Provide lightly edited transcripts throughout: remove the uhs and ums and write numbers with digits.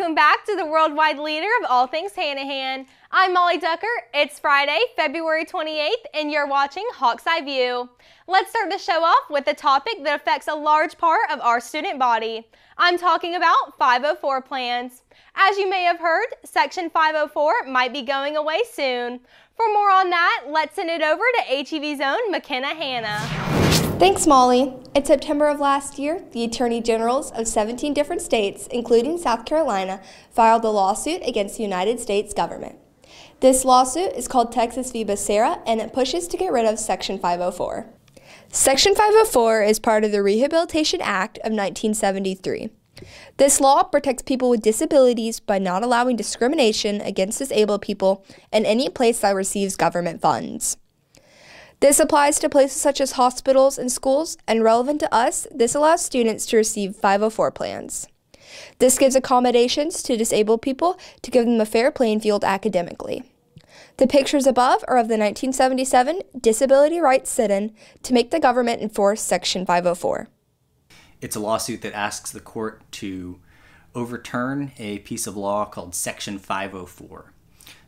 welcome back to the worldwide leader of all things Hanahan. I'm Molly Ducker. It's Friday, February 28th, and you're watching Hawk's Eye View. Let's start the show off with a topic that affects a large part of our student body. I'm talking about 504 plans. As you may have heard, Section 504 might be going away soon. For more on that, let's send it over to HEV's own McKenna Hanna. Thanks, Molly. In September of last year, the Attorney Generals of 17 different states, including South Carolina, filed a lawsuit against the United States government. This lawsuit is called Texas v. Becerra, and it pushes to get rid of Section 504. Section 504 is part of the Rehabilitation Act of 1973. This law protects people with disabilities by not allowing discrimination against disabled people in any place that receives government funds. This applies to places such as hospitals and schools, and relevant to us, this allows students to receive 504 plans. This gives accommodations to disabled people to give them a fair playing field academically. The pictures above are of the 1977 Disability Rights Sit-in to make the government enforce Section 504. It's a lawsuit that asks the court to overturn a piece of law called Section 504.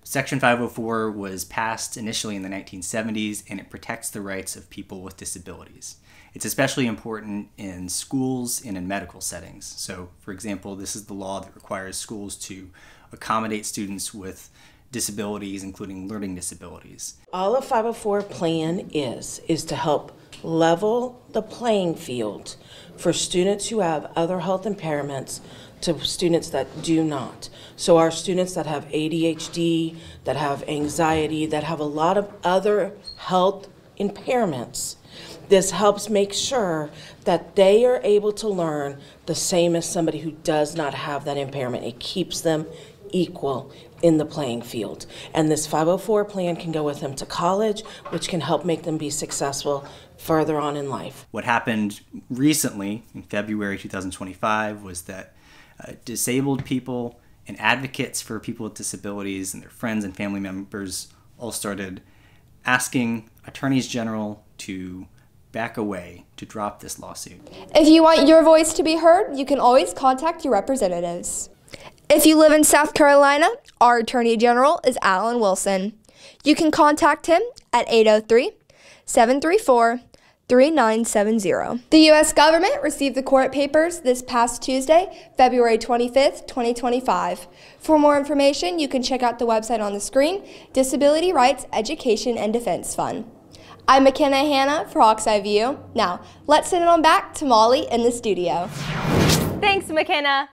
Section 504 was passed initially in the 1970s, and it protects the rights of people with disabilities. It's especially important in schools and in medical settings. So, for example, this is the law that requires schools to accommodate students with disabilities, including learning disabilities. All a 504 plan is to help level the playing field for students who have other health impairments to students that do not. So our students that have ADHD, that have anxiety, that have a lot of other health impairments, this helps make sure that they are able to learn the same as somebody who does not have that impairment. It keeps them equal in the playing field. And this 504 plan can go with them to college, which can help make them be successful further on in life. What happened recently, in February 2025, was that disabled people and advocates for people with disabilities and their friends and family members all started asking attorneys general to back away, to drop this lawsuit. If you want your voice to be heard, you can always contact your representatives. If you live in South Carolina, our Attorney General is Alan Wilson. You can contact him at 803-734-3970. The U.S. government received the court papers this past Tuesday, February 25th, 2025. For more information, you can check out the website on the screen, Disability Rights Education and Defense Fund. I'm McKenna Hanna for Hawk's Eye View. Now, let's send it on back to Molly in the studio. Thanks, McKenna.